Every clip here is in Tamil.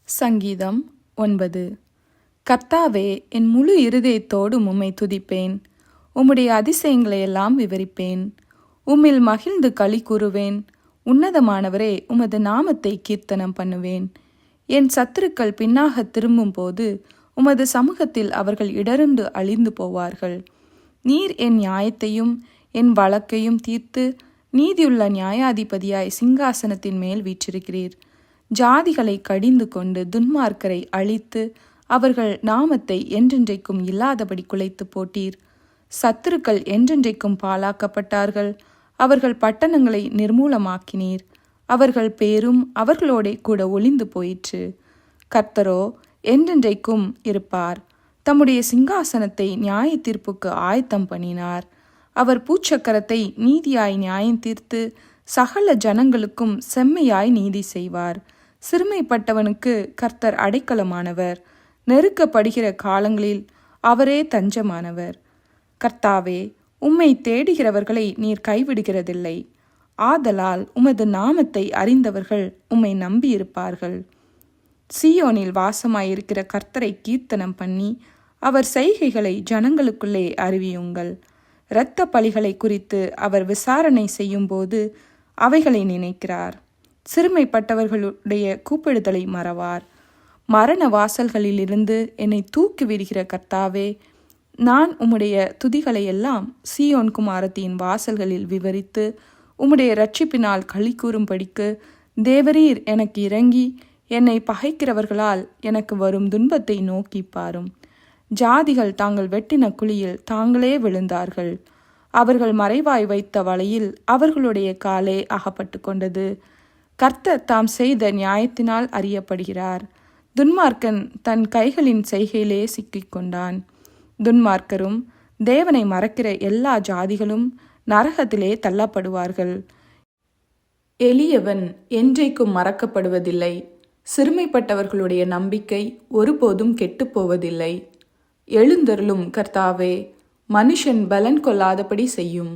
சங்கீதம் 9. கர்த்தாவே, என் முழு இருதயத்தோடும் உம்மை துதிப்பேன். உம்முடைய அதிசயங்களையெல்லாம் விவரிப்பேன். உம்மில் மகிழ்ந்து களி கூறுவேன். உன்னதமானவரே, உமது நாமத்தை கீர்த்தனம் பண்ணுவேன். என் சத்துருக்கள் பின்னாக திரும்பும்போது உமது சமூகத்தில் அவர்கள் இடர்ந்து அழிந்து போவார்கள். நீர் என் நியாயத்தையும் என் வழக்கையும் தீர்த்து நீதியுள்ள நியாயாதிபதியாய் சிங்காசனத்தின் மேல் வீற்றிருக்கிறீர். ஜாதிகளை கடிந்து கொண்டு துன்மார்க்கரை அழித்து அவர்கள் நாமத்தை என்றென்றைக்கும் இல்லாதபடி குலைத்து போட்டீர். சத்துருக்கள் என்றென்றைக்கும் பாழாக்கப்பட்டார்கள். அவர்கள் பட்டணங்களை நிர்மூலமாக்கினீர். அவர்கள் பேரும் அவர்களோட கூட ஒளிந்து போயிற்று. கர்த்தரோ என்றென்றைக்கும் இருப்பார். தம்முடைய சிங்காசனத்தை நியாய தீர்ப்புக்கு ஆயத்தம் பண்ணினார். அவர் பூச்சக்கரத்தை நீதியாய் நியாயம் தீர்த்து சகல ஜனங்களுக்கும் செம்மையாய் நீதி செய்வார். சிறுமைப்பட்டவனுக்கு கர்த்தர் அடைக்கலமானவர். நெருக்கப்படுகிற காலங்களில் அவரே தஞ்சமானவர். கர்த்தாவே, உம்மை தேடுகிறவர்களை நீர் கைவிடுகிறதில்லை. ஆதலால் உமது நாமத்தை அறிந்தவர்கள் உம்மை நம்பியிருப்பார்கள். சீயோனில் வாசமாயிருக்கிற கர்த்தரை கீர்த்தனம் பண்ணி அவர் செய்கைகளை ஜனங்களுக்குள்ளே அறிவியுங்கள். இரத்த பலிகளை குறித்து அவர் விசாரணை செய்யும்போது அவைகளை நினைக்கிறார். சிறுமைப்பட்டவர்களுடைய கூப்பிடுதலை மறவார். மரண வாசல்களிலிருந்து என்னை தூக்கி விடுகிற கர்த்தாவே, நான் உம்முடைய துதிகளை எல்லாம் சீயோன் குமாரத்தின் வாசல்களில் விவரித்து உம்முடைய இரட்சிப்பினால் களி கூறும்படிக்கு தேவரீர் எனக்கு இறங்கி என்னை பகைக்கிறவர்களால் எனக்கு வரும் துன்பத்தை நோக்கி பாரும். ஜாதிகள் தாங்கள் வெட்டின குழியில் தாங்களே விழுந்தார்கள். அவர்கள் மறைவாய் வைத்த வலையில் அவர்களுடைய காலே அகப்பட்டு கொண்டது. கர்த்தர் தாம் செய்த நியாயத்தினால் அறியப்படுகிறார். துன்மார்க்கன் தன் கைகளின் செய்கையிலே சிக்கிக்கொண்டான். துன்மார்க்கரும் தேவனை மறக்கிற எல்லா ஜாதிகளும் நரகத்திலே தள்ளப்படுவார்கள். எளியவன் என்றைக்கும் மறக்கப்படுவதில்லை. சிறுமைப்பட்டவர்களுடைய நம்பிக்கை ஒருபோதும் கெட்டுப்போவதில்லை. எழுந்தருளும் கர்த்தாவே, மனுஷன் பலன் கொள்ளாதபடி செய்யும்.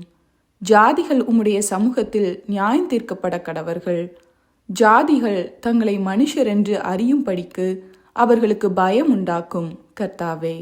ஜாதிகள் உம்முடைய சமூகத்தில் நியாயம் தீர்க்கப்பட கடவர்கள். ஜாதிகள் தங்களை மனுஷர் என்று அறியும்படிக்கு அவர்களுக்கு பயம் உண்டாக்கும் கர்த்தாவே.